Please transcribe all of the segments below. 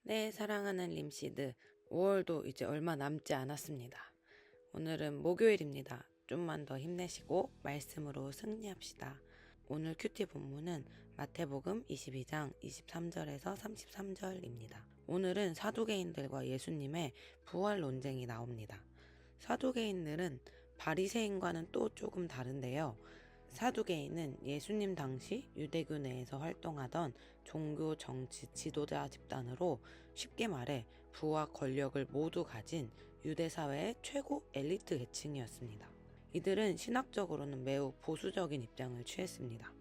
네, 사랑하는 림시드. 5월도 이제 얼마 남지 않았습니다. 오늘은 목요일입니다. 좀만 더 힘내시고 말씀으로 승리합시다. 오늘 큐티 본문은 마태복음 22장 23절에서 33절입니다. 오늘은 사두개인들과 예수님의 부활 논쟁이 나옵니다. 사두개인들은 바리새인과는 또 조금 다른데요. 사두개인은 예수님 당시 유대교 내에서 활동하던 종교 정치 지도자 집단으로 쉽게 말해 부와 권력을 모두 가진 유대 사회의 최고 엘리트 계층이었습니다. 이들은 신학적으로는 매우 보수적인 입장을 취했습니다.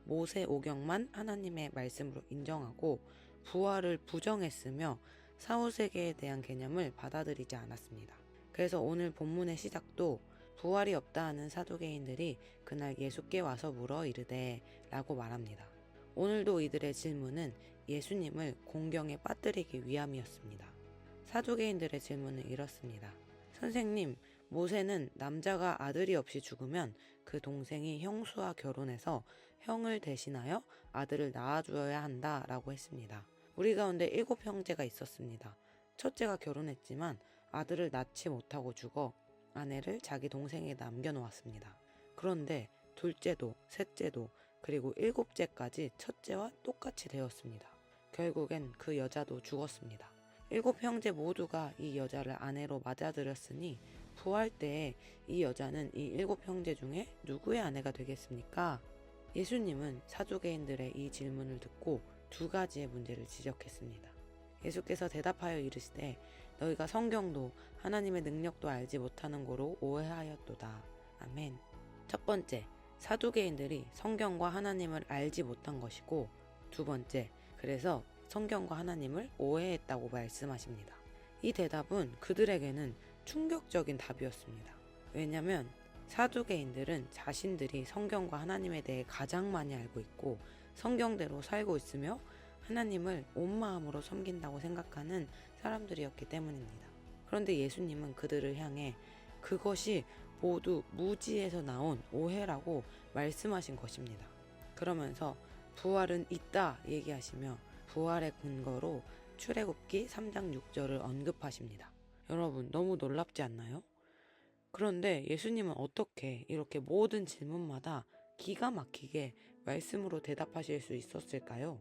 모세 오경만 하나님의 말씀으로 인정하고 부활을 부정했으며 사후세계에 대한 개념을 받아들이지 않았습니다. 그래서 오늘 본문의 시작도 부활이 없다 하는 사두개인들이 그날 예수께 와서 물어 이르되 라고 말합니다. 오늘도 이들의 질문은 예수님을 공경에 빠뜨리기 위함이었습니다. 사두개인들의 질문은 이렇습니다. 선생님, 모세는 남자가 아들이 없이 죽으면 그 동생이 형수와 결혼해서 형을 대신하여 아들을 낳아주어야 한다 라고 했습니다. 우리 가운데 7형제가 있었습니다. 첫째가 결혼했지만 아들을 낳지 못하고 죽어 아내를 자기 동생에게 남겨놓았습니다. 그런데 둘째도 셋째도 그리고 7째까지 첫째와 똑같이 되었습니다. 결국엔 그 여자도 죽었습니다. 7형제 모두가 이 여자를 아내로 맞아들였으니 부활 때에 이 여자는 이 7형제 중에 누구의 아내가 되겠습니까? 예수님은 사두개인들의 이 질문을 듣고 두 가지의 문제를 지적했습니다. 예수께서 대답하여 이르시되 너희가 성경도 하나님의 능력도 알지 못하는 고로 오해하였도다. 아멘. 첫 번째, 사두개인들이 성경과 하나님을 알지 못한 것이고, 두 번째, 그래서 성경과 하나님을 오해했다고 말씀하십니다. 이 대답은 그들에게는 충격적인 답이었습니다. 왜냐하면 사두개인들은 자신들이 성경과 하나님에 대해 가장 많이 알고 있고 성경대로 살고 있으며 하나님을 온 마음으로 섬긴다고 생각하는 사람들이었기 때문입니다. 그런데 예수님은 그들을 향해 그것이 모두 무지에서 나온 오해라고 말씀하신 것입니다. 그러면서 부활은 있다 얘기하시며 부활의 근거로 출애굽기 3장 6절을 언급하십니다. 여러분 너무 놀랍지 않나요? 그런데 예수님은 어떻게 이렇게 모든 질문마다 기가 막히게 말씀으로 대답하실 수 있었을까요?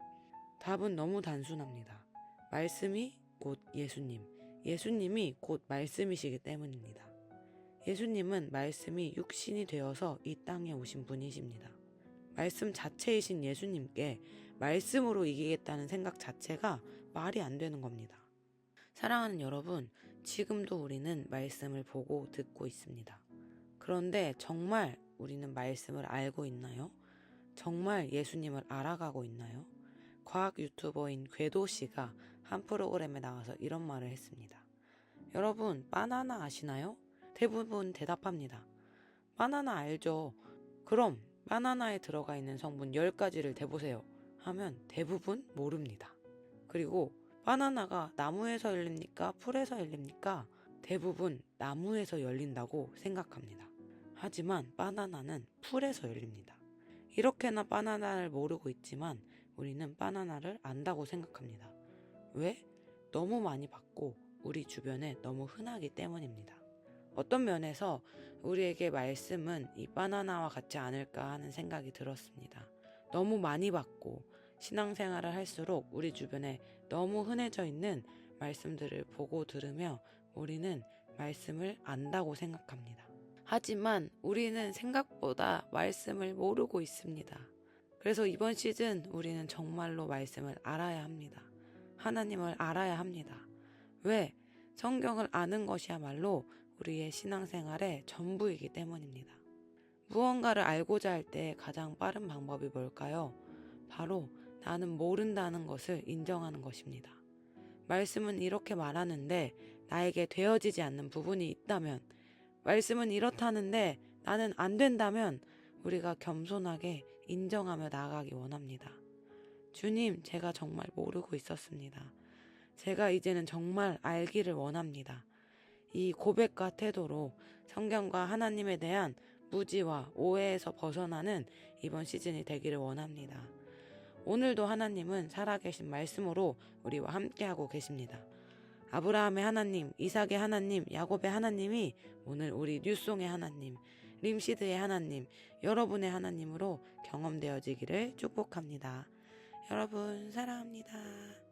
답은 너무 단순합니다. 말씀이 곧 예수님, 예수님이 곧 말씀이시기 때문입니다. 예수님은 말씀이 육신이 되어서 이 땅에 오신 분이십니다. 말씀 자체이신 예수님께 말씀으로 이기겠다는 생각 자체가 말이 안 되는 겁니다. 사랑하는 여러분, 지금도 우리는 말씀을 보고 듣고 있습니다. 그런데 정말 우리는 말씀을 알고 있나요? 정말 예수님을 알아가고 있나요? 과학 유튜버인 궤도 씨가 한 프로그램에 나와서 이런 말을 했습니다. 여러분, 바나나 아시나요? 대부분 대답합니다. 바나나 알죠? 그럼 바나나에 들어가 있는 성분 10가지를 대보세요. 하면 대부분 모릅니다. 그리고 바나나가 나무에서 열립니까? 풀에서 열립니까? 대부분 나무에서 열린다고 생각합니다. 하지만 바나나는 풀에서 열립니다. 이렇게나 바나나를 모르고 있지만 우리는 바나나를 안다고 생각합니다. 왜? 너무 많이 봤고 우리 주변에 너무 흔하기 때문입니다. 어떤 면에서 우리에게 말씀은 이 바나나와 같지 않을까 하는 생각이 들었습니다. 너무 많이 봤고 신앙생활을 할수록 우리 주변에 너무 흔해져 있는 말씀들을 보고 들으며 우리는 말씀을 안다고 생각합니다. 하지만 우리는 생각보다 말씀을 모르고 있습니다. 그래서 이번 시즌 우리는 정말로 말씀을 알아야 합니다. 하나님을 알아야 합니다. 왜? 성경을 아는 것이야말로 우리의 신앙생활의 전부이기 때문입니다. 무언가를 알고자 할 때 가장 빠른 방법이 뭘까요? 바로 나는 모른다는 것을 인정하는 것입니다. 말씀은 이렇게 말하는데 나에게 되어지지 않는 부분이 있다면, 말씀은 이렇다는데 나는 안 된다면 우리가 겸손하게 인정하며 나아가기 원합니다. 주님, 제가 정말 모르고 있었습니다. 제가 이제는 정말 알기를 원합니다. 이 고백과 태도로 성경과 하나님에 대한 무지와 오해에서 벗어나는 이번 시즌이 되기를 원합니다. 오늘도 하나님은 살아계신 말씀으로 우리와 함께하고 계십니다. 아브라함의 하나님, 이삭의 하나님, 야곱의 하나님이 오늘 우리 뉴송의 하나님, 림시드의 하나님, 여러분의 하나님으로 경험되어지기를 축복합니다. 여러분 사랑합니다.